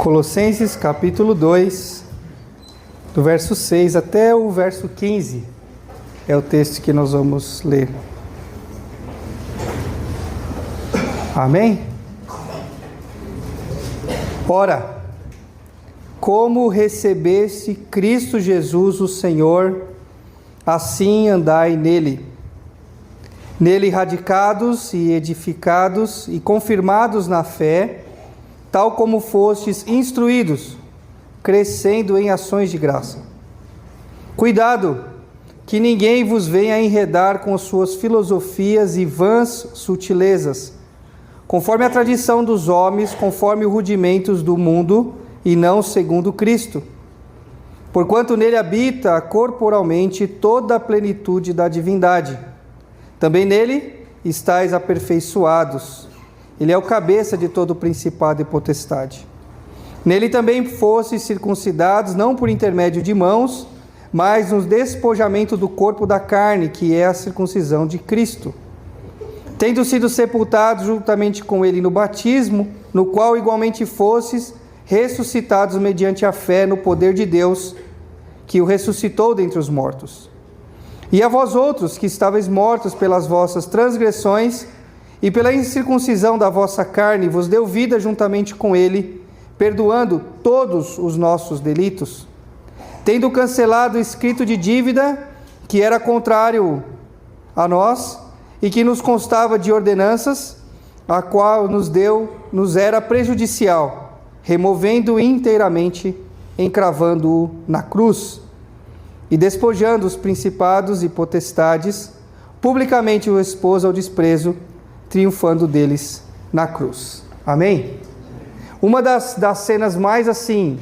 Colossenses capítulo 2, do verso 6 até o verso 15, é o texto que nós vamos ler. Amém? Ora, como recebeste Cristo Jesus o Senhor, assim andai nele. Nele radicados e edificados e confirmados na fé, tal como fostes instruídos, crescendo em ações de graça. Cuidado, que ninguém vos venha enredar com suas filosofias e vãs sutilezas, conforme a tradição dos homens, conforme os rudimentos do mundo, e não segundo Cristo. Porquanto nele habita corporalmente toda a plenitude da divindade. Também nele estáis aperfeiçoados. Ele é o cabeça de todo principado e potestade. Nele também fostes circuncidados, não por intermédio de mãos, mas no despojamento do corpo da carne, que é a circuncisão de Cristo. Tendo sido sepultados juntamente com ele no batismo, no qual igualmente fostes ressuscitados mediante a fé no poder de Deus, que o ressuscitou dentre os mortos. E a vós outros, que estáveis mortos pelas vossas transgressões, e pela incircuncisão da vossa carne, vos deu vida juntamente com ele, perdoando todos os nossos delitos, tendo cancelado o escrito de dívida, que era contrário a nós, e que nos constava de ordenanças, a qual nos era prejudicial, removendo-o inteiramente, encravando-o na cruz, e despojando os principados e potestades, publicamente o expôs ao desprezo, triunfando deles na cruz. Amém? Uma das cenas mais assim,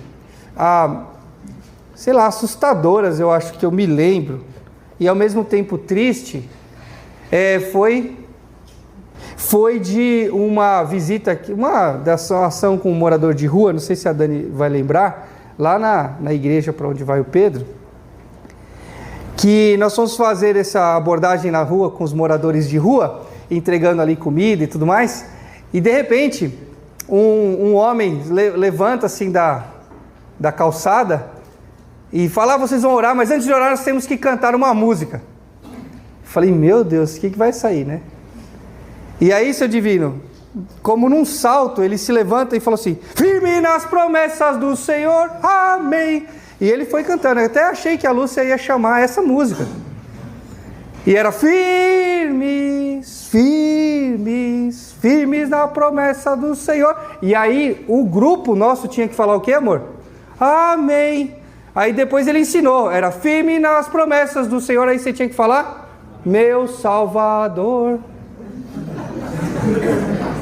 assustadoras, eu acho que eu me lembro, e ao mesmo tempo triste, foi de uma visita, uma ação com um morador de rua, não sei se a Dani vai lembrar, lá na igreja para onde vai o Pedro, que nós fomos fazer essa abordagem na rua com os moradores de rua, entregando ali comida e tudo mais, e de repente um homem levanta assim da calçada e fala: vocês vão orar, mas antes de orar nós temos que cantar uma música. Falei: meu Deus, o que vai sair, né? E aí, seu divino, como num salto, ele se levanta e fala assim: firme nas promessas do Senhor, amém. E ele foi cantando. Eu até achei que a Lúcia ia chamar essa música. E era firmes, firmes, firmes na promessa do Senhor. E aí o grupo nosso tinha que falar o quê, amor? Amém. Aí depois ele ensinou, era firme nas promessas do Senhor. Aí você tinha que falar: meu Salvador.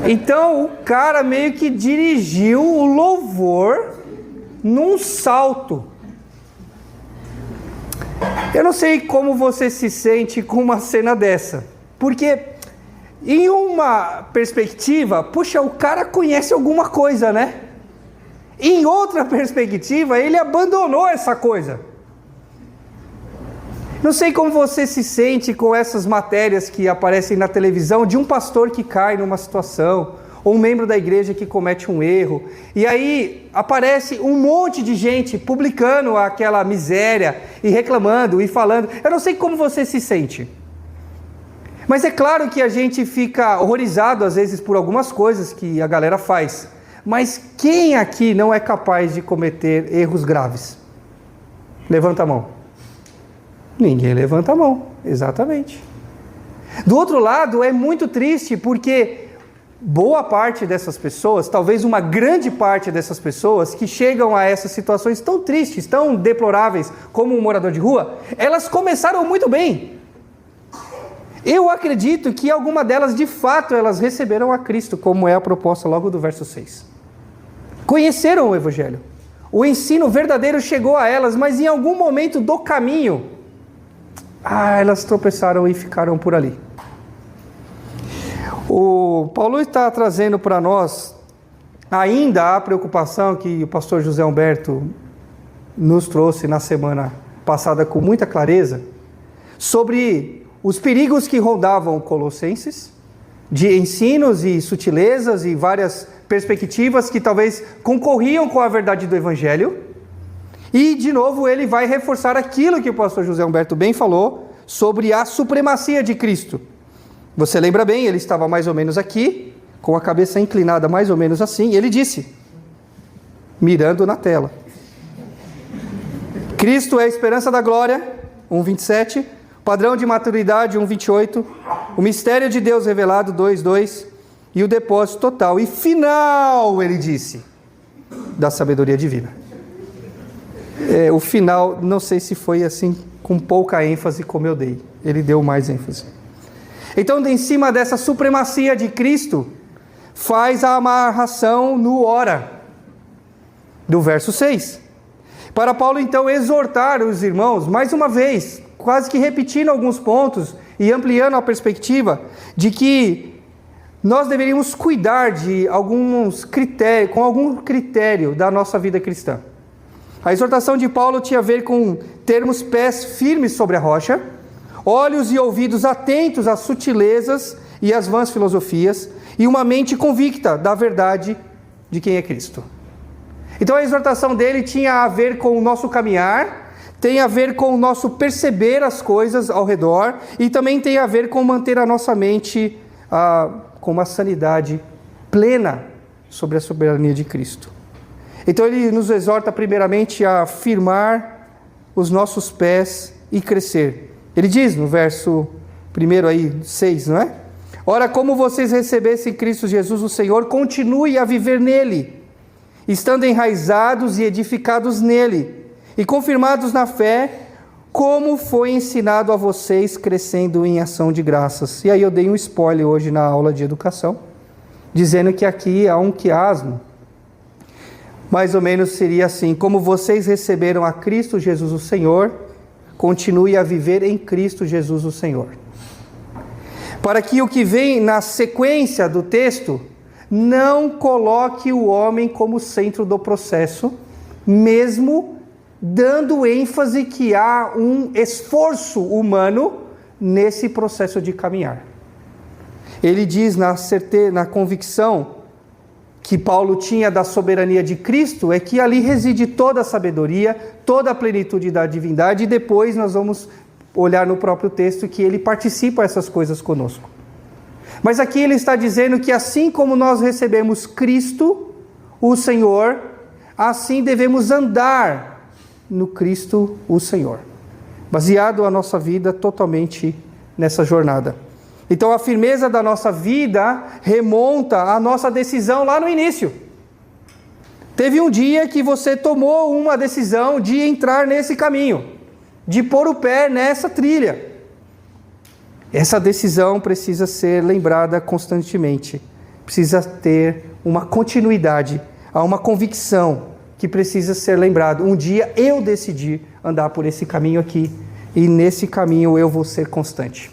Então o cara meio que dirigiu o louvor num salto. Eu não sei como você se sente com uma cena dessa, porque em uma perspectiva, puxa, o cara conhece alguma coisa, né? Em outra perspectiva, ele abandonou essa coisa. Não sei como você se sente com essas matérias que aparecem na televisão de um pastor que cai numa situação, ou um membro da igreja que comete um erro, e aí aparece um monte de gente publicando aquela miséria, e reclamando, e falando. Eu não sei como você se sente, mas é claro que a gente fica horrorizado às vezes por algumas coisas que a galera faz, mas quem aqui não é capaz de cometer erros graves? Levanta a mão. Ninguém levanta a mão, exatamente. Do outro lado, é muito triste, porque boa parte dessas pessoas, talvez uma grande parte dessas pessoas que chegam a essas situações tão tristes, tão deploráveis como um morador de rua, elas começaram muito bem. Eu acredito que alguma delas, de fato, elas receberam a Cristo, como é a proposta logo do verso 6. Conheceram o Evangelho. O ensino verdadeiro chegou a elas, mas em algum momento do caminho, elas tropeçaram e ficaram por ali. O Paulo está trazendo para nós ainda a preocupação que o pastor José Humberto nos trouxe na semana passada com muita clareza, sobre os perigos que rondavam Colossenses, de ensinos e sutilezas e várias perspectivas que talvez concorriam com a verdade do Evangelho. E, de novo, ele vai reforçar aquilo que o pastor José Humberto bem falou sobre a supremacia de Cristo. Você lembra bem, ele estava mais ou menos aqui, com a cabeça inclinada mais ou menos assim, e ele disse, mirando na tela: Cristo é a esperança da glória, 1:27, padrão de maturidade, 1:28, o mistério de Deus revelado, 2:2, e o depósito total e final, ele disse, da sabedoria divina. O final, não sei se foi assim, com pouca ênfase como eu dei, ele deu mais ênfase. Então, em cima dessa supremacia de Cristo, faz a amarração no ora, do verso 6. Para Paulo, então, exortar os irmãos, mais uma vez, quase que repetindo alguns pontos e ampliando a perspectiva de que nós deveríamos cuidar de alguns critérios, com algum critério da nossa vida cristã. A exortação de Paulo tinha a ver com termos pés firmes sobre a rocha, olhos e ouvidos atentos às sutilezas e às vãs filosofias, e uma mente convicta da verdade de quem é Cristo. Então a exortação dele tinha a ver com o nosso caminhar, tem a ver com o nosso perceber as coisas ao redor, e também tem a ver com manter a nossa mente com uma sanidade plena sobre a soberania de Cristo. Então ele nos exorta primeiramente a firmar os nossos pés e crescer. Ele diz no verso 6, não é? Ora, como vocês recebessem Cristo Jesus o Senhor, continue a viver nele, estando enraizados e edificados nele, e confirmados na fé, como foi ensinado a vocês, crescendo em ação de graças. E aí eu dei um spoiler hoje na aula de educação, dizendo que aqui há um quiasmo. Mais ou menos seria assim: como vocês receberam a Cristo Jesus o Senhor, continue a viver em Cristo Jesus o Senhor. Para que o que vem na sequência do texto não coloque o homem como centro do processo, mesmo dando ênfase que há um esforço humano nesse processo de caminhar. Ele diz na convicção que Paulo tinha da soberania de Cristo, é que ali reside toda a sabedoria, toda a plenitude da divindade, e depois nós vamos olhar no próprio texto que ele participa dessas coisas conosco. Mas aqui ele está dizendo que assim como nós recebemos Cristo, o Senhor, assim devemos andar no Cristo, o Senhor, baseado a nossa vida totalmente nessa jornada. Então a firmeza da nossa vida remonta à nossa decisão lá no início. Teve um dia que você tomou uma decisão de entrar nesse caminho, de pôr o pé nessa trilha. Essa decisão precisa ser lembrada constantemente, precisa ter uma continuidade, há uma convicção que precisa ser lembrado. Um dia eu decidi andar por esse caminho aqui, e nesse caminho eu vou ser constante.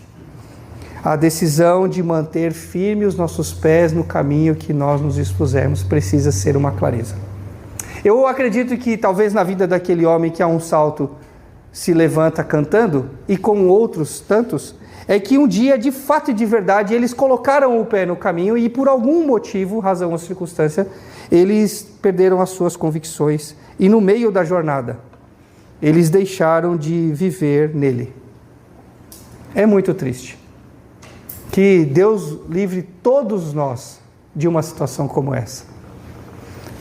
A decisão de manter firme os nossos pés no caminho que nós nos expusemos precisa ser uma clareza. Eu acredito que talvez na vida daquele homem que a um salto se levanta cantando, e com outros tantos, é que um dia, de fato e de verdade, eles colocaram o pé no caminho e por algum motivo, razão ou circunstância, eles perderam as suas convicções e no meio da jornada, eles deixaram de viver nele. É muito triste. Que Deus livre todos nós de uma situação como essa.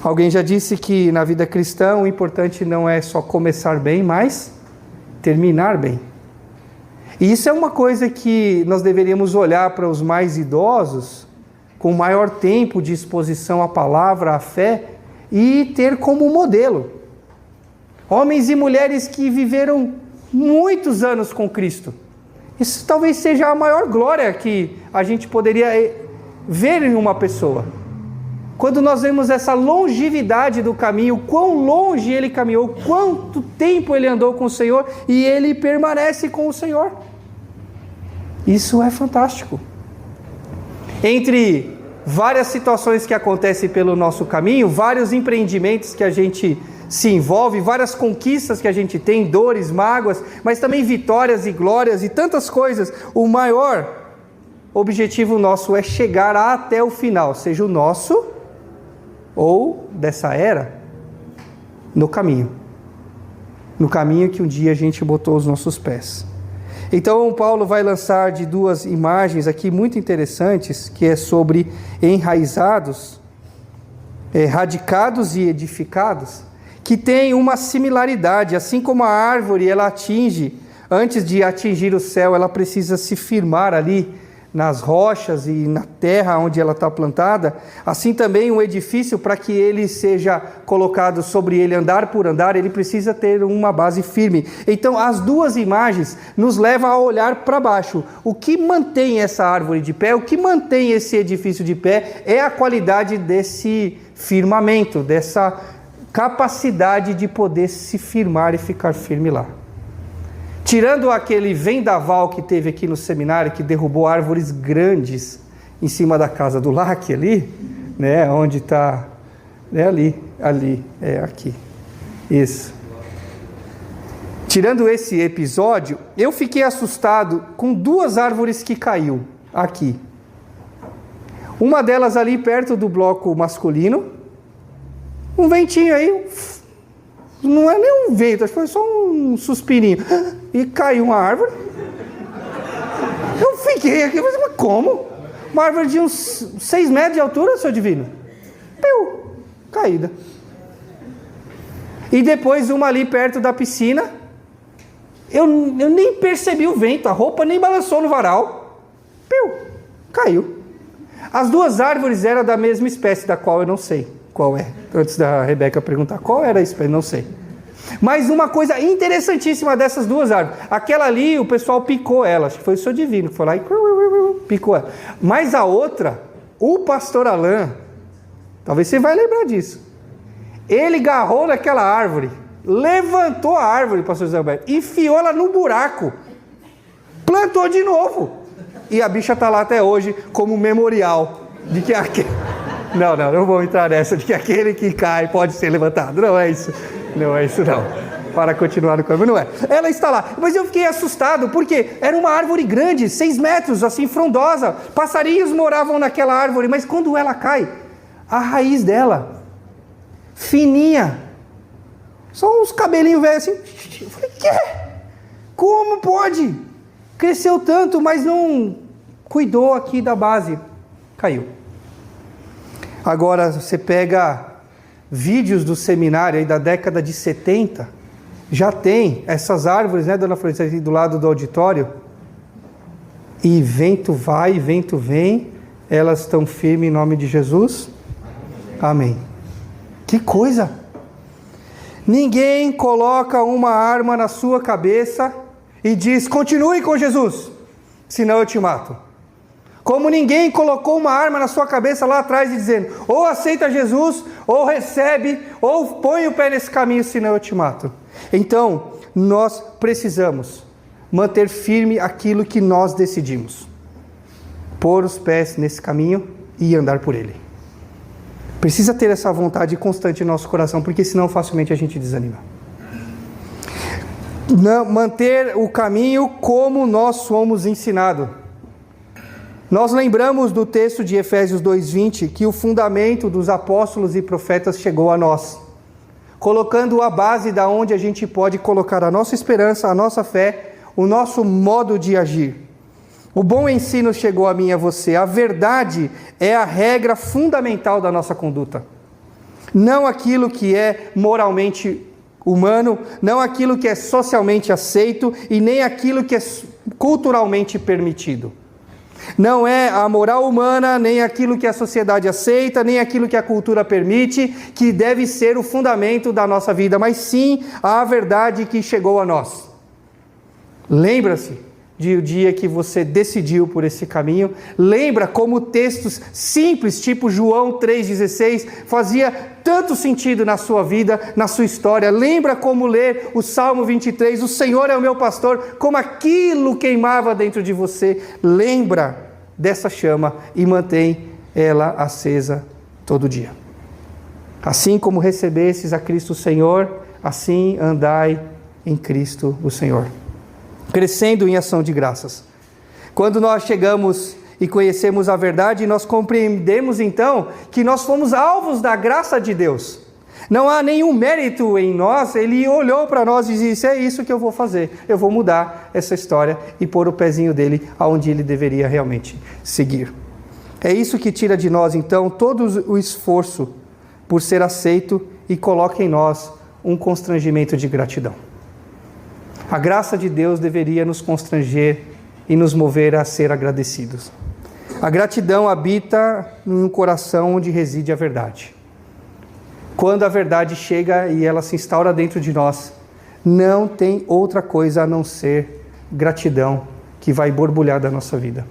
Alguém já disse que na vida cristã o importante não é só começar bem, mas terminar bem. E isso é uma coisa que nós deveríamos olhar para os mais idosos, com maior tempo de exposição à palavra, à fé, e ter como modelo. Homens e mulheres que viveram muitos anos com Cristo. Isso talvez seja a maior glória que a gente poderia ver em uma pessoa. Quando nós vemos essa longevidade do caminho, quão longe ele caminhou, quanto tempo ele andou com o Senhor e ele permanece com o Senhor. Isso é fantástico. Entre várias situações que acontecem pelo nosso caminho, vários empreendimentos que a gente se envolve, várias conquistas que a gente tem, dores, mágoas, mas também vitórias e glórias e tantas coisas, o maior objetivo nosso é chegar até o final, seja o nosso ou dessa era no caminho que um dia a gente botou os nossos pés. Então Paulo vai lançar de duas imagens aqui muito interessantes, que é sobre enraizados, radicados e edificados, que tem uma similaridade. Assim como a árvore, ela atinge, antes de atingir o céu, ela precisa se firmar ali nas rochas e na terra onde ela está plantada, assim também um edifício, para que ele seja colocado sobre ele, andar por andar, ele precisa ter uma base firme. Então as duas imagens nos levam a olhar para baixo. O que mantém essa árvore de pé, o que mantém esse edifício de pé, é a qualidade desse firmamento, dessa capacidade de poder se firmar e ficar firme lá. Tirando aquele vendaval que teve aqui no seminário, que derrubou árvores grandes em cima da casa do Lac ali, né, onde está, aqui, isso. Tirando esse episódio, eu fiquei assustado com duas árvores que caiu aqui. Uma delas ali perto do bloco masculino, um ventinho aí, não é nem um vento, acho que foi só um suspirinho, e caiu uma árvore. Eu fiquei aqui, mas como? Uma árvore de uns 6 metros de altura, seu divino. Caída. E depois uma ali perto da piscina, eu nem percebi o vento, a roupa nem balançou no varal. Caiu. As duas árvores eram da mesma espécie, da qual eu não sei qual é. Antes da Rebeca perguntar qual era a espécie, não sei. Mas uma coisa interessantíssima dessas duas árvores, aquela ali o pessoal picou ela, acho que foi o seu divino que foi lá e picou ela. Mas a outra, o pastor Alain, talvez você vai lembrar disso, ele agarrou naquela árvore, levantou a árvore, pastor José Alberto, enfiou ela no buraco, plantou de novo, e a bicha está lá até hoje como memorial de que aquele... Não vou entrar nessa de que aquele que cai pode ser levantado. Não é isso não. Para continuar no caminho, não é. Ela está lá. Mas eu fiquei assustado, porque era uma árvore grande, 6 metros, assim, frondosa. Passarinhos moravam naquela árvore, mas quando ela cai, a raiz dela, fininha, só uns cabelinhos velhos assim. Eu falei, como pode? Cresceu tanto, mas não cuidou aqui da base. Caiu. Agora, você pega vídeos do seminário aí da década de 70, já tem essas árvores, né, dona Florença, aqui do lado do auditório, e vento vai, vento vem, elas estão firmes em nome de Jesus. Amém. Que coisa! Ninguém coloca uma arma na sua cabeça e diz, continue com Jesus, senão eu te mato. Como ninguém colocou uma arma na sua cabeça lá atrás e dizendo, ou aceita Jesus, ou recebe, ou põe o pé nesse caminho, senão eu te mato. Então, nós precisamos manter firme aquilo que nós decidimos. Pôr os pés nesse caminho e andar por ele. Precisa ter essa vontade constante em nosso coração, porque senão facilmente a gente desanima. Manter o caminho como nós somos ensinados. Nós lembramos do texto de Efésios 2:20, que o fundamento dos apóstolos e profetas chegou a nós, colocando a base da onde a gente pode colocar a nossa esperança, a nossa fé, o nosso modo de agir. O bom ensino chegou a mim e a você. A verdade é a regra fundamental da nossa conduta. Não aquilo que é moralmente humano, não aquilo que é socialmente aceito e nem aquilo que é culturalmente permitido. Não é a moral humana, nem aquilo que a sociedade aceita, nem aquilo que a cultura permite, que deve ser o fundamento da nossa vida, mas sim a verdade que chegou a nós. Lembra-se do dia que você decidiu por esse caminho? Lembra como textos simples, tipo João 3,16, fazia tanto sentido na sua vida, na sua história? Lembra como ler o Salmo 23, o Senhor é o meu pastor, como aquilo queimava dentro de você? Lembra dessa chama e mantém ela acesa todo dia. Assim como recebestes a Cristo o Senhor, assim andai em Cristo o Senhor. Crescendo em ação de graças. Quando nós chegamos e conhecemos a verdade, nós compreendemos então que nós fomos alvos da graça de Deus. Não há nenhum mérito em nós. Ele olhou para nós e disse: é isso que eu vou fazer, eu vou mudar essa história e pôr o pezinho dele aonde ele deveria realmente seguir. É isso que tira de nós então todo o esforço por ser aceito e coloca em nós um constrangimento de gratidão. A graça de Deus deveria nos constranger e nos mover a ser agradecidos. A gratidão habita em um coração onde reside a verdade. Quando a verdade chega e ela se instaura dentro de nós, não tem outra coisa a não ser gratidão que vai borbulhar da nossa vida.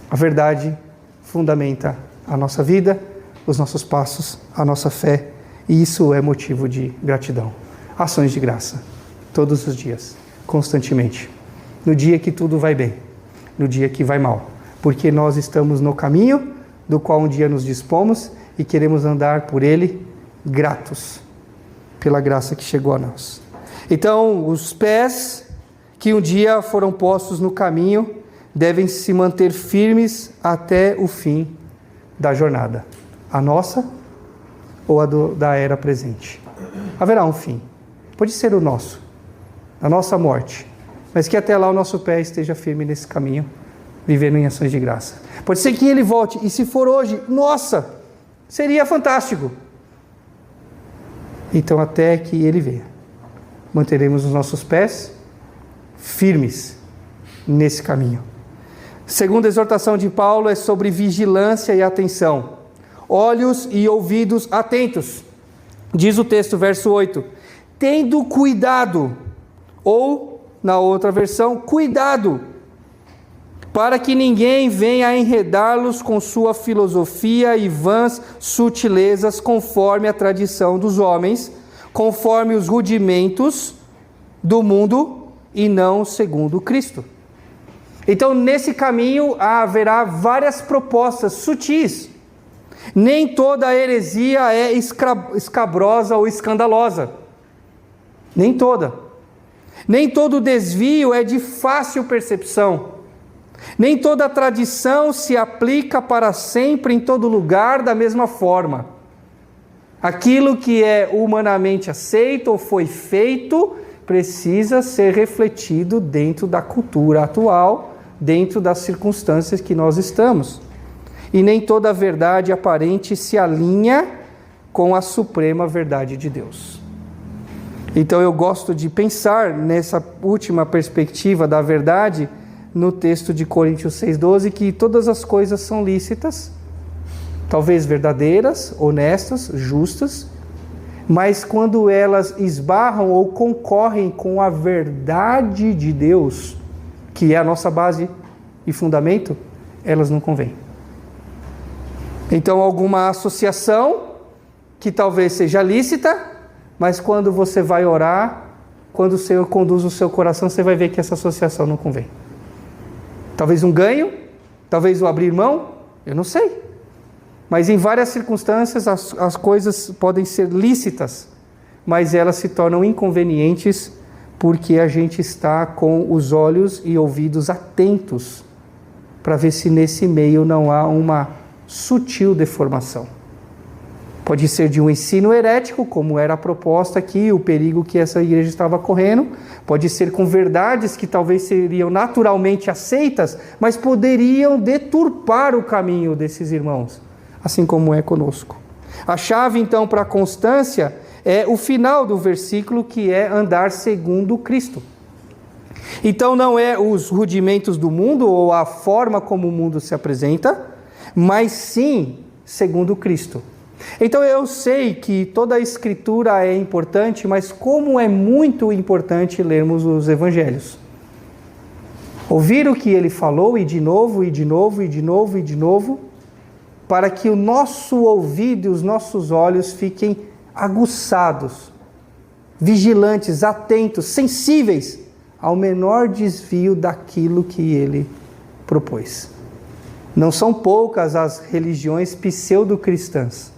A verdade fundamenta a nossa vida, os nossos passos, a nossa fé, e isso é motivo de gratidão. Ações de graça, todos os dias, constantemente. No dia que tudo vai bem, no dia que vai mal, porque nós estamos no caminho do qual um dia nos dispomos e queremos andar por ele gratos pela graça que chegou a nós. Então, os pés que um dia foram postos no caminho devem se manter firmes até o fim da jornada. A nossa ou a da era presente. Haverá um fim. Pode ser o nosso, a nossa morte, mas que até lá o nosso pé esteja firme nesse caminho, vivendo em ações de graça. Pode ser que ele volte, e se for hoje, nossa, seria fantástico. Então, até que ele venha, manteremos os nossos pés firmes nesse caminho. Segunda exortação de Paulo é sobre vigilância e atenção. Olhos e ouvidos atentos. Diz o texto, verso 8. Tendo cuidado, ou, na outra versão, cuidado, para que ninguém venha a enredá-los com sua filosofia e vãs sutilezas, conforme a tradição dos homens, conforme os rudimentos do mundo e não segundo Cristo. Então, nesse caminho haverá várias propostas sutis. Nem toda heresia é escabrosa ou escandalosa. Nem toda. Nem todo desvio é de fácil percepção. Nem toda tradição se aplica para sempre em todo lugar da mesma forma. Aquilo que é humanamente aceito ou foi feito precisa ser refletido dentro da cultura atual, dentro das circunstâncias que nós estamos. E nem toda verdade aparente se alinha com a suprema verdade de Deus. Então eu gosto de pensar nessa última perspectiva da verdade no texto de Coríntios 6,12, que todas as coisas são lícitas, talvez verdadeiras, honestas, justas, mas quando elas esbarram ou concorrem com a verdade de Deus, que é a nossa base e fundamento, elas não convêm. Então, alguma associação que talvez seja lícita, mas quando você vai orar, quando o Senhor conduz o seu coração, você vai ver que essa associação não convém. Talvez um ganho, talvez o abrir mão, eu não sei. Mas em várias circunstâncias as coisas podem ser lícitas, mas elas se tornam inconvenientes porque a gente está com os olhos e ouvidos atentos para ver se nesse meio não há uma sutil deformação. Pode ser de um ensino herético, como era a proposta aqui, o perigo que essa igreja estava correndo. Pode ser com verdades que talvez seriam naturalmente aceitas, mas poderiam deturpar o caminho desses irmãos, assim como é conosco. A chave, então, para a constância é o final do versículo, que é andar segundo Cristo. Então, não é os rudimentos do mundo ou a forma como o mundo se apresenta, mas sim segundo Cristo. Então eu sei que toda a escritura é importante, mas como é muito importante lermos os evangelhos. Ouvir o que ele falou, e de novo, e de novo, e de novo, e de novo, para que o nosso ouvido e os nossos olhos fiquem aguçados, vigilantes, atentos, sensíveis ao menor desvio daquilo que ele propôs. Não são poucas as religiões pseudo-cristãs.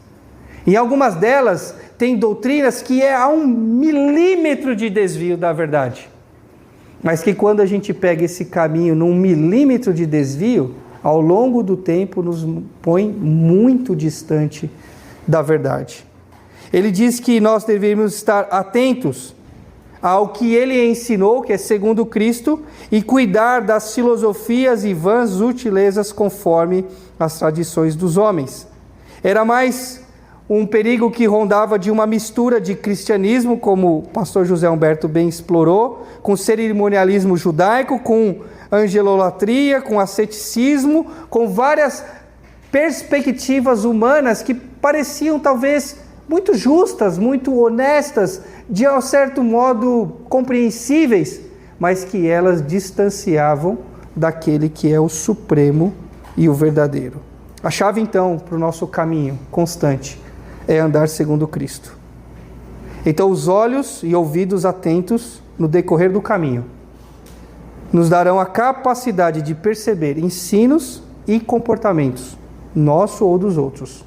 Em algumas delas, tem doutrinas que é a 1 milímetro de desvio da verdade. Mas que quando a gente pega esse caminho num milímetro de desvio, ao longo do tempo, nos põe muito distante da verdade. Ele diz que nós devemos estar atentos ao que ele ensinou, que é segundo Cristo, e cuidar das filosofias e vãs sutilezas conforme as tradições dos homens. Era mais um perigo que rondava de uma mistura de cristianismo, como o pastor José Humberto bem explorou, com cerimonialismo judaico, com angelolatria, com asceticismo, com várias perspectivas humanas que pareciam talvez muito justas, muito honestas, de um certo modo compreensíveis, mas que elas distanciavam daquele que é o supremo e o verdadeiro. A chave então para o nosso caminho constante é andar segundo Cristo. Então os olhos e ouvidos atentos no decorrer do caminho nos darão a capacidade de perceber ensinos e comportamentos, nosso ou dos outros,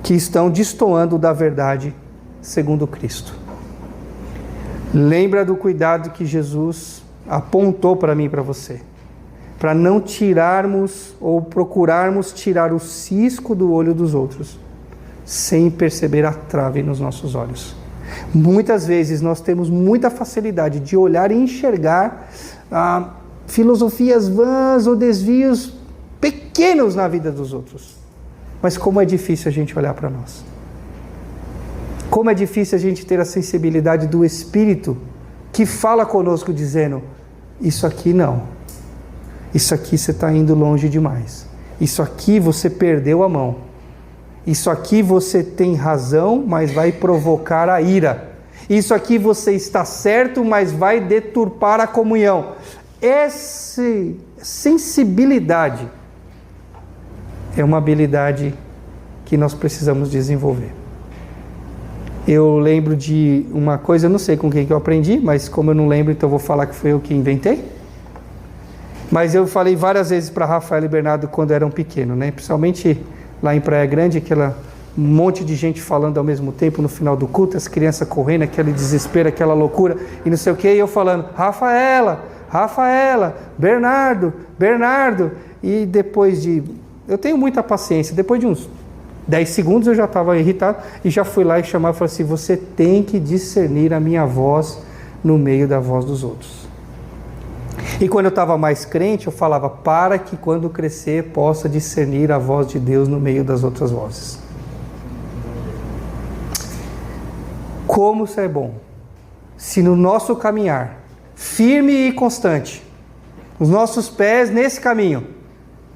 que estão destoando da verdade segundo Cristo. Lembra do cuidado que Jesus apontou para mim e para você, para não tirarmos ou procurarmos tirar o cisco do olho dos outros, sem perceber a trave nos nossos olhos. Muitas vezes nós temos muita facilidade de olhar e enxergar filosofias vãs ou desvios pequenos na vida dos outros. Mas como é difícil a gente olhar para nós. Como é difícil a gente ter a sensibilidade do Espírito que fala conosco dizendo: isso aqui não. Isso aqui você está indo longe demais. Isso aqui você perdeu a mão. Isso aqui você tem razão, mas vai provocar a ira. Isso aqui você está certo, mas vai deturpar a comunhão. Essa sensibilidade é uma habilidade que nós precisamos desenvolver. Eu lembro de uma coisa, eu não sei com quem que eu aprendi, mas como eu não lembro, então eu vou falar que foi eu que inventei. Mas eu falei várias vezes para Rafael e Bernardo quando eram pequenos, né? Principalmente lá em Praia Grande, aquela monte de gente falando ao mesmo tempo no final do culto, as crianças correndo, aquele desespero, aquela loucura, e não sei o que, e eu falando: Rafaela, Bernardo, e depois de... Eu tenho muita paciência, depois de uns 10 segundos eu já estava irritado, e já fui lá e chamava e falei assim: você tem que discernir a minha voz no meio da voz dos outros. E quando eu estava mais crente, eu falava: para que quando crescer possa discernir a voz de Deus no meio das outras vozes. Como isso é bom, se no nosso caminhar, firme e constante, os nossos pés nesse caminho,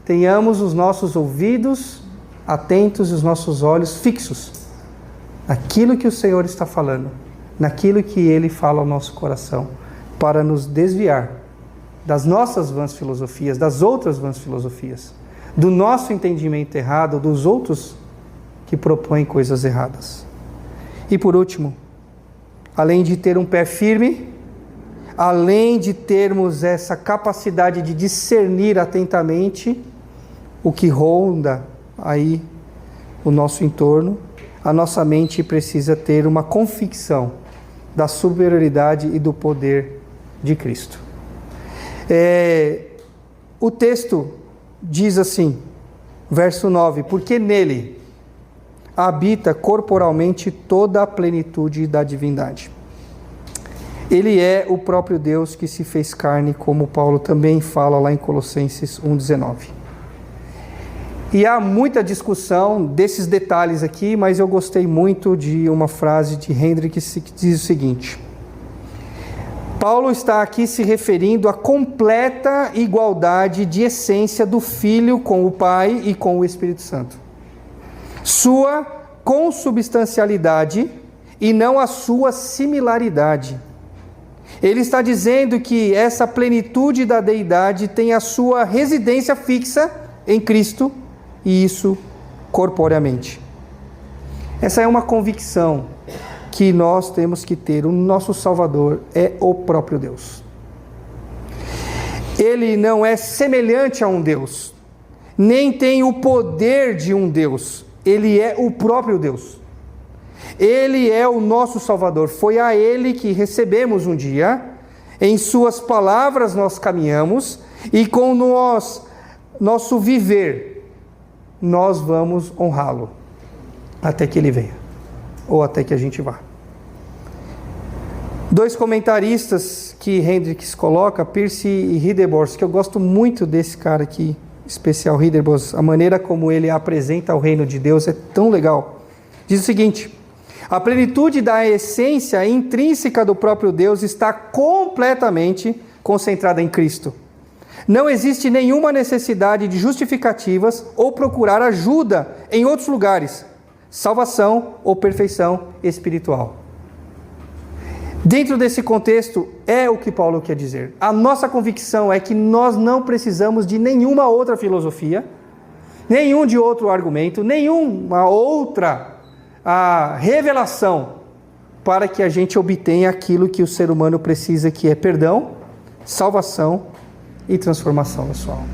tenhamos os nossos ouvidos atentos e os nossos olhos fixos naquilo que o Senhor está falando, naquilo que Ele fala ao nosso coração, para nos desviar das nossas vãs filosofias, das outras vãs filosofias, do nosso entendimento errado, dos outros que propõem coisas erradas. E por último, além de ter um pé firme, além de termos essa capacidade de discernir atentamente o que ronda aí o nosso entorno, a nossa mente precisa ter uma convicção da superioridade e do poder de Cristo. O texto diz assim, verso 9: porque nele habita corporalmente toda a plenitude da divindade. Ele é o próprio Deus que se fez carne, como Paulo também fala lá em Colossenses 1,19. E há muita discussão desses detalhes aqui, mas eu gostei muito de uma frase de Hendricks que diz o seguinte: Paulo está aqui se referindo à completa igualdade de essência do Filho com o Pai e com o Espírito Santo. Sua consubstancialidade e não a sua similaridade. Ele está dizendo que essa plenitude da deidade tem a sua residência fixa em Cristo, e isso corporeamente. Essa é uma convicção que nós temos que ter. O nosso Salvador é o próprio Deus. Ele não é semelhante a um Deus, nem tem o poder de um Deus. Ele é o próprio Deus. Ele é o nosso Salvador. Foi a Ele que recebemos um dia. Em suas palavras nós caminhamos, e com nós nosso viver, nós vamos honrá-lo até que ele venha, ou até que a gente vá. Dois comentaristas que Hendricks coloca, Peirce e Ridderbos, que eu gosto muito desse cara aqui, especial Ridderbos, a maneira como ele apresenta o reino de Deus é tão legal. Diz o seguinte: a plenitude da essência intrínseca do próprio Deus está completamente concentrada em Cristo. Não existe nenhuma necessidade de justificativas ou procurar ajuda em outros lugares, salvação ou perfeição espiritual. Dentro desse contexto, é o que Paulo quer dizer. A nossa convicção é que nós não precisamos de nenhuma outra filosofia, nenhum de outro argumento, nenhuma outra revelação para que a gente obtenha aquilo que o ser humano precisa, que é perdão, salvação e transformação pessoal.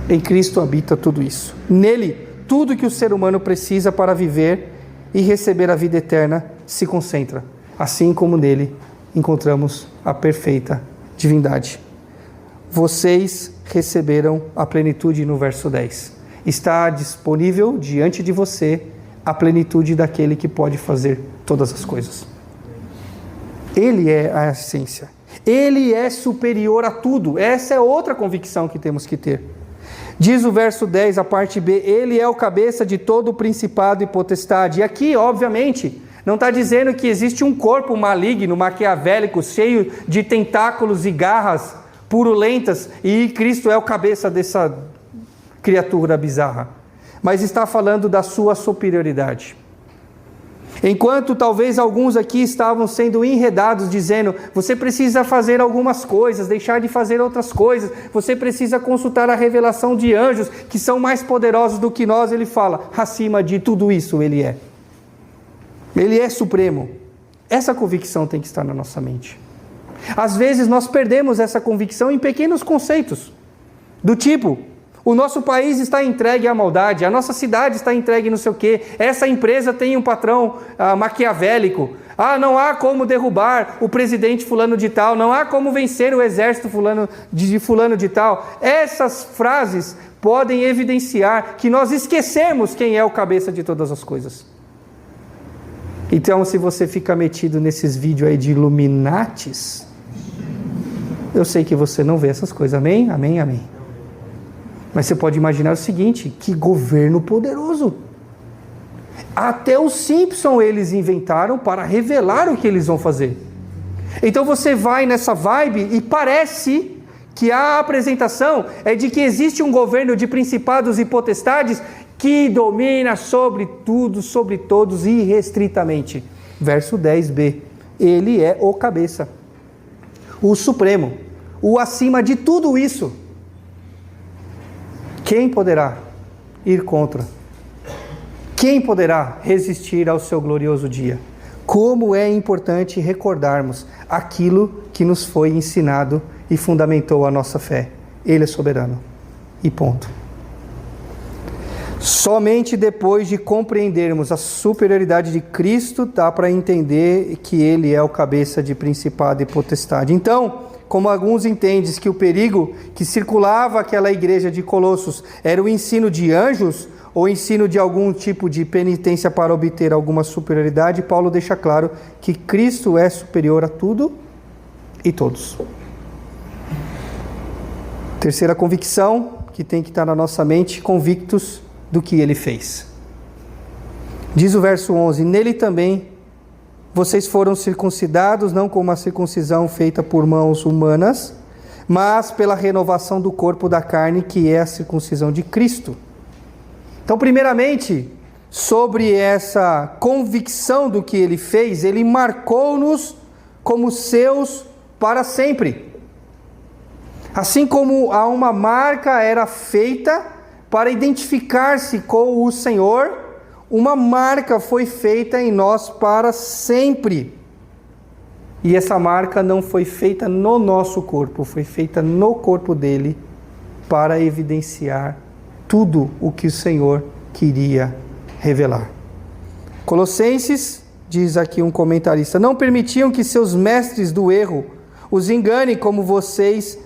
Em Cristo habita tudo isso. Nele, tudo que o ser humano precisa para viver e receber a vida eterna se concentra. Assim como nele encontramos a perfeita divindade. Vocês receberam a plenitude no verso 10. Está disponível diante de você a plenitude daquele que pode fazer todas as coisas. Ele é a essência. Ele é superior a tudo. Essa é outra convicção que temos que ter. Diz o verso 10, a parte B, ele é o cabeça de todo o principado e potestade. E aqui, obviamente, não está dizendo que existe um corpo maligno, maquiavélico, cheio de tentáculos e garras purulentas, e Cristo é o cabeça dessa criatura bizarra. Mas está falando da sua superioridade. Enquanto talvez alguns aqui estavam sendo enredados, dizendo, você precisa fazer algumas coisas, deixar de fazer outras coisas, você precisa consultar a revelação de anjos, que são mais poderosos do que nós, ele fala, acima de tudo isso ele é. Ele é supremo. Essa convicção tem que estar na nossa mente. Às vezes nós perdemos essa convicção em pequenos conceitos, do tipo, o nosso país está entregue à maldade, a nossa cidade está entregue não sei o quê, essa empresa tem um patrão maquiavélico, não há como derrubar o presidente fulano de tal, não há como vencer o exército fulano de tal. Essas frases podem evidenciar que nós esquecemos quem é o cabeça de todas as coisas. Então, se você fica metido nesses vídeos aí de Illuminatis, eu sei que você não vê essas coisas, amém? Amém, amém. Mas você pode imaginar o seguinte, que governo poderoso. Até os Simpsons eles inventaram para revelar o que eles vão fazer. Então você vai nessa vibe e parece que a apresentação é de que existe um governo de principados e potestades que domina sobre tudo, sobre todos, irrestritamente. Verso 10b. Ele é o cabeça, o supremo, o acima de tudo isso. Quem poderá ir contra? Quem poderá resistir ao seu glorioso dia? Como é importante recordarmos aquilo que nos foi ensinado e fundamentou a nossa fé. Ele é soberano. E ponto. Somente depois de compreendermos a superioridade de Cristo, dá para entender que Ele é o cabeça de principado e potestade. Então, como alguns entendem que o perigo que circulava aquela igreja de Colossos era o ensino de anjos, ou o ensino de algum tipo de penitência para obter alguma superioridade, Paulo deixa claro que Cristo é superior a tudo e todos. Terceira convicção que tem que estar na nossa mente, convictos do que ele fez. Diz o verso 11, nele também vocês foram circuncidados, não com uma circuncisão feita por mãos humanas, mas pela renovação do corpo da carne, que é a circuncisão de Cristo. Então, primeiramente, sobre essa convicção do que ele fez, ele marcou-nos como seus para sempre. Assim como uma marca era feita para identificar-se com o Senhor, uma marca foi feita em nós para sempre. E essa marca não foi feita no nosso corpo, foi feita no corpo dele para evidenciar tudo o que o Senhor queria revelar. Colossenses, diz aqui um comentarista, não permitiam que seus mestres do erro os enganem como vocês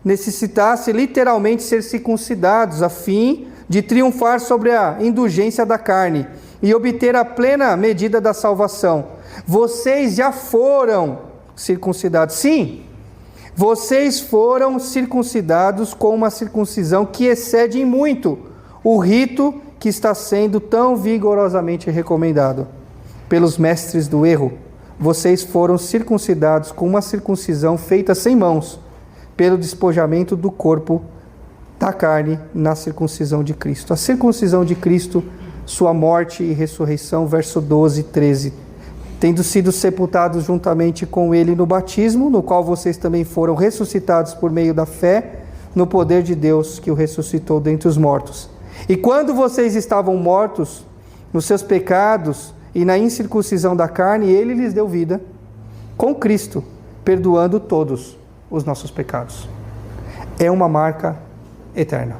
necessitasse literalmente ser circuncidados, a fim de triunfar sobre a indulgência da carne e obter a plena medida da salvação. Vocês já foram circuncidados. Sim, vocês foram circuncidados com uma circuncisão que excede em muito o rito que está sendo tão vigorosamente recomendado pelos mestres do erro. Vocês foram circuncidados com uma circuncisão feita sem mãos, pelo despojamento do corpo da carne na circuncisão de Cristo. A circuncisão de Cristo, sua morte e ressurreição, verso 12 e 13. Tendo sido sepultados juntamente com ele no batismo, no qual vocês também foram ressuscitados por meio da fé no poder de Deus que o ressuscitou dentre os mortos. E quando vocês estavam mortos nos seus pecados e na incircuncisão da carne, ele lhes deu vida com Cristo, perdoando todos os nossos pecados. É uma marca eterna,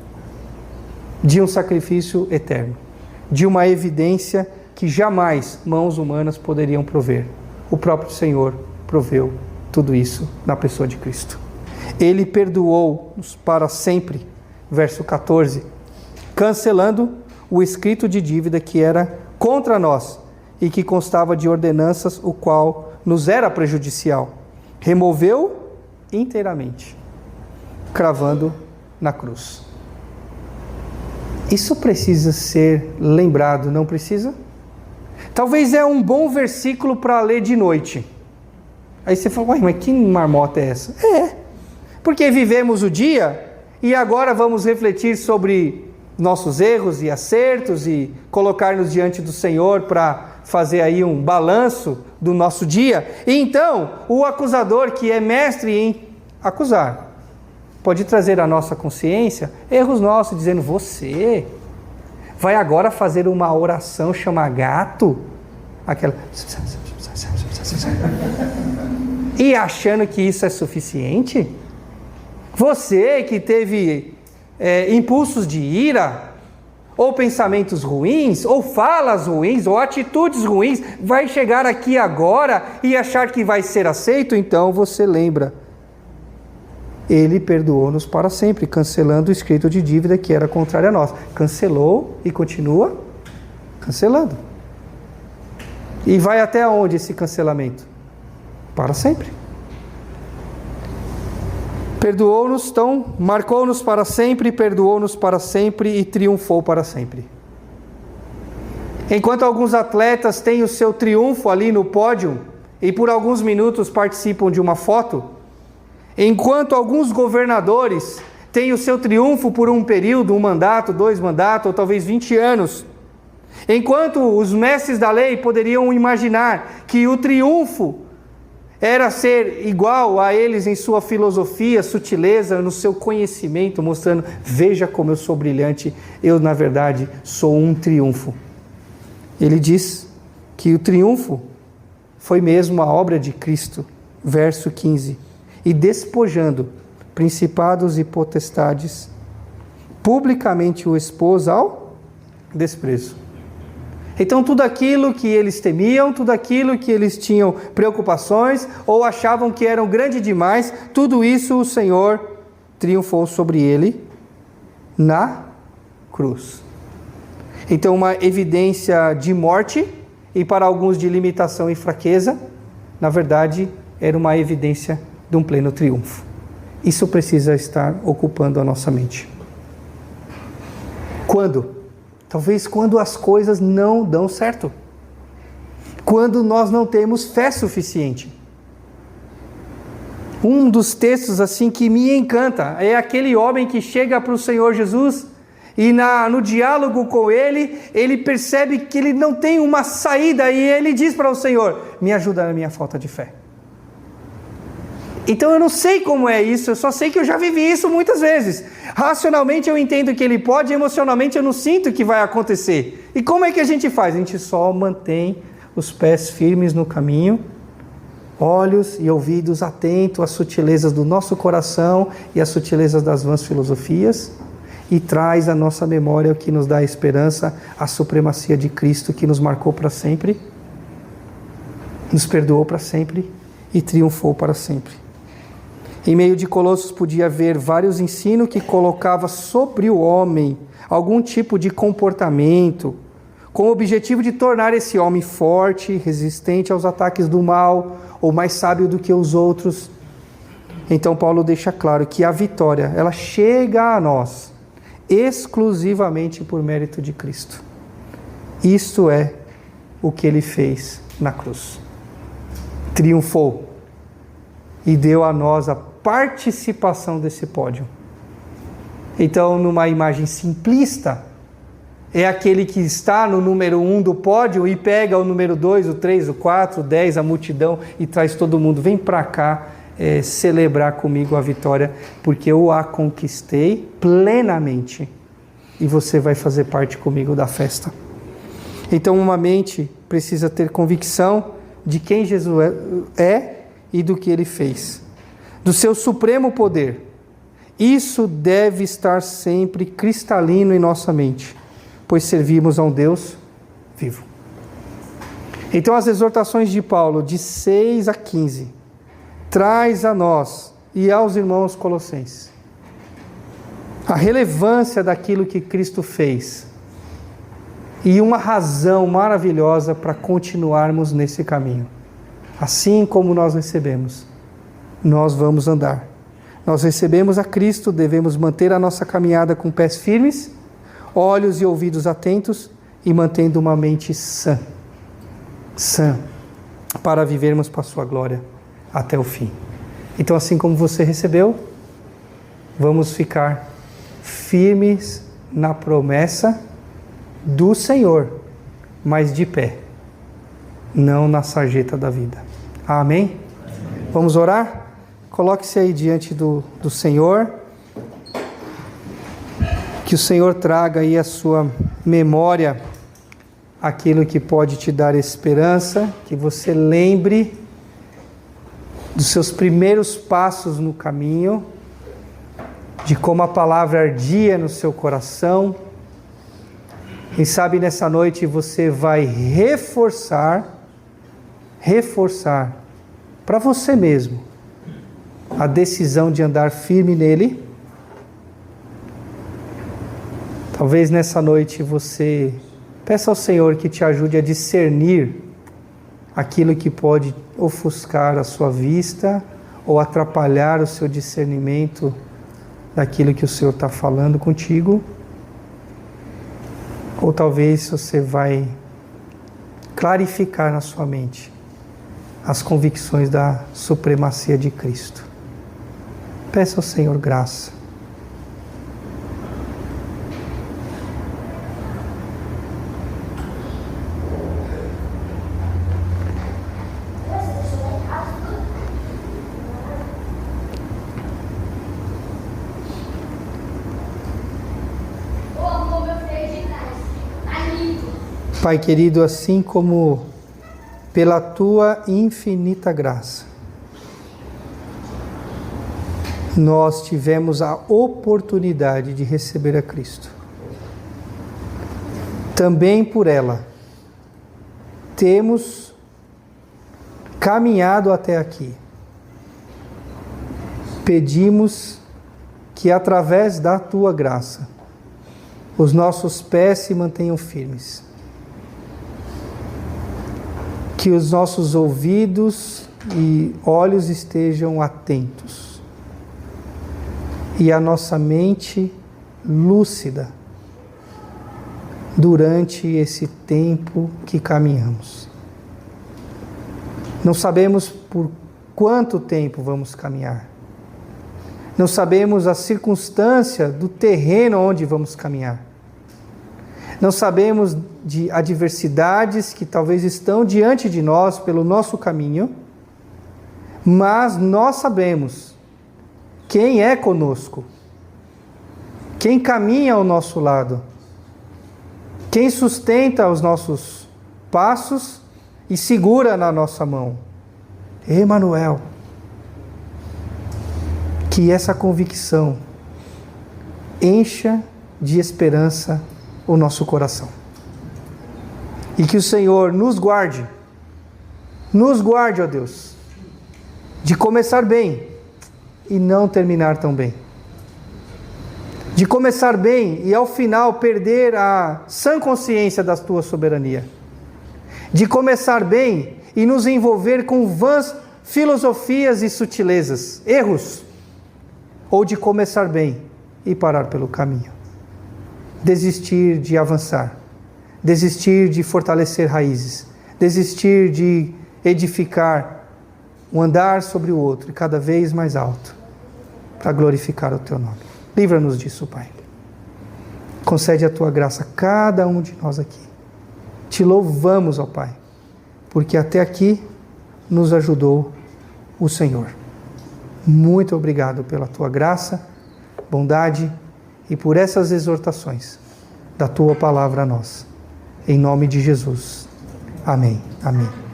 de um sacrifício eterno, de uma evidência que jamais mãos humanas poderiam prover. O próprio Senhor proveu tudo isso na pessoa de Cristo. Ele perdoou-nos para sempre, verso 14, cancelando o escrito de dívida que era contra nós e que constava de ordenanças, o qual nos era prejudicial. Removeu inteiramente, cravando na cruz. Isso precisa ser lembrado, não precisa? Talvez é um bom versículo para ler de noite. Aí você fala, mas que marmota é essa? Porque vivemos o dia e agora vamos refletir sobre nossos erros e acertos e colocar-nos diante do Senhor para fazer aí um balanço do nosso dia. E então, o acusador, que é mestre em acusar, pode trazer à nossa consciência erros nossos, dizendo, você vai agora fazer uma oração chamar gato, aquela, e achando que isso é suficiente? Você que teve impulsos de ira, ou pensamentos ruins, ou falas ruins, ou atitudes ruins, vai chegar aqui agora e achar que vai ser aceito? Então você lembra, ele perdoou-nos para sempre, cancelando o escrito de dívida que era contrário a nós. Cancelou e continua cancelando. E vai até onde esse cancelamento? Para sempre. Perdoou-nos, então, marcou-nos para sempre, perdoou-nos para sempre e triunfou para sempre. Enquanto alguns atletas têm o seu triunfo ali no pódio e por alguns minutos participam de uma foto, enquanto alguns governadores têm o seu triunfo por um período, um mandato, 2 mandatos, ou talvez 20 anos, enquanto os mestres da lei poderiam imaginar que o triunfo era ser igual a eles em sua filosofia, sutileza, no seu conhecimento, mostrando, veja como eu sou brilhante, eu na verdade sou um triunfo. Ele diz que o triunfo foi mesmo a obra de Cristo, verso 15, e despojando principados e potestades, publicamente o expôs ao desprezo. Então tudo aquilo que eles temiam, tudo aquilo que eles tinham preocupações, ou achavam que eram grande demais, tudo isso o Senhor triunfou sobre ele na cruz. Então uma evidência de morte, e para alguns de limitação e fraqueza, na verdade era uma evidência de um pleno triunfo. Isso precisa estar ocupando a nossa mente. Quando? Talvez quando as coisas não dão certo. Quando nós não temos fé suficiente. Um dos textos assim que me encanta é aquele homem que chega para o Senhor Jesus e no diálogo com ele percebe que ele não tem uma saída e ele diz para o Senhor, me ajuda na minha falta de fé. Então eu não sei como é isso, eu só sei que eu já vivi isso muitas vezes. Racionalmente eu entendo que ele pode, emocionalmente eu não sinto que vai acontecer. E como é que a gente faz? A gente só mantém os pés firmes no caminho, olhos e ouvidos atentos às sutilezas do nosso coração e às sutilezas das vãs filosofias, e traz à nossa memória o que nos dá a esperança, a supremacia de Cristo que nos marcou para sempre, nos perdoou para sempre e triunfou para sempre. Em meio de Colossos podia haver vários ensinos que colocava sobre o homem algum tipo de comportamento, com o objetivo de tornar esse homem forte, resistente aos ataques do mal, ou mais sábio do que os outros. Então Paulo deixa claro que a vitória, ela chega a nós exclusivamente por mérito de Cristo. Isto é o que ele fez na cruz. Triunfou e deu a nós a participação desse pódio. Então, numa imagem simplista, é aquele que está no número 1 do pódio e pega o número 2, o 3, o 4, o 10, a multidão e traz todo mundo. Vem para cá celebrar comigo a vitória, porque eu a conquistei plenamente e você vai fazer parte comigo da festa. Então, uma mente precisa ter convicção de quem Jesus é e do que ele fez, do seu supremo poder. Isso deve estar sempre cristalino em nossa mente, pois servimos a um Deus vivo. Então, as exortações de Paulo, de 6 a 15, traz a nós e aos irmãos colossenses a relevância daquilo que Cristo fez e uma razão maravilhosa para continuarmos nesse caminho. Assim como nós recebemos, nós vamos andar. Nós recebemos a Cristo, devemos manter a nossa caminhada com pés firmes, olhos e ouvidos atentos e mantendo uma mente sã, para vivermos para a sua glória até o fim. Então, assim como você recebeu, vamos ficar firmes na promessa do Senhor, mas de pé, não na sarjeta da vida. Amém? Vamos orar? Coloque-se aí diante do Senhor, que o Senhor traga aí a sua memória aquilo que pode te dar esperança, que você lembre dos seus primeiros passos no caminho, de como a palavra ardia no seu coração. Quem sabe nessa noite você vai reforçar para você mesmo a decisão de andar firme nele. Talvez nessa noite você peça ao Senhor que te ajude a discernir aquilo que pode ofuscar a sua vista ou atrapalhar o seu discernimento daquilo que o Senhor está falando contigo. Ou talvez você vai clarificar na sua mente as convicções da supremacia de Cristo. Peça ao Senhor graça. Pai querido, assim como pela Tua infinita graça, nós tivemos a oportunidade de receber a Cristo. Também por ela, temos caminhado até aqui. Pedimos que através da Tua graça, os nossos pés se mantenham firmes. Que os nossos ouvidos e olhos estejam atentos. E a nossa mente lúcida durante esse tempo que caminhamos. Não sabemos por quanto tempo vamos caminhar. Não sabemos a circunstância do terreno onde vamos caminhar. Não sabemos de adversidades que talvez estão diante de nós pelo nosso caminho, mas nós sabemos quem é conosco, quem caminha ao nosso lado, quem sustenta os nossos passos e segura na nossa mão. Emanuel. Que essa convicção encha de esperança o nosso coração. E que o Senhor nos guarde, ó Deus, de começar bem e não terminar tão bem. De começar bem e ao final perder a sã consciência da tua soberania. De começar bem e nos envolver com vãs filosofias e sutilezas, erros. Ou de começar bem e parar pelo caminho. Desistir de avançar. Desistir de fortalecer raízes. Desistir de edificar um andar sobre o outro e cada vez mais alto para glorificar o teu nome. Livra-nos disso, Pai. Concede a tua graça a cada um de nós aqui. Te louvamos, ó Pai, porque até aqui nos ajudou o Senhor. Muito obrigado pela tua graça, bondade e por essas exortações da tua palavra a nós. Em nome de Jesus. Amém. Amém.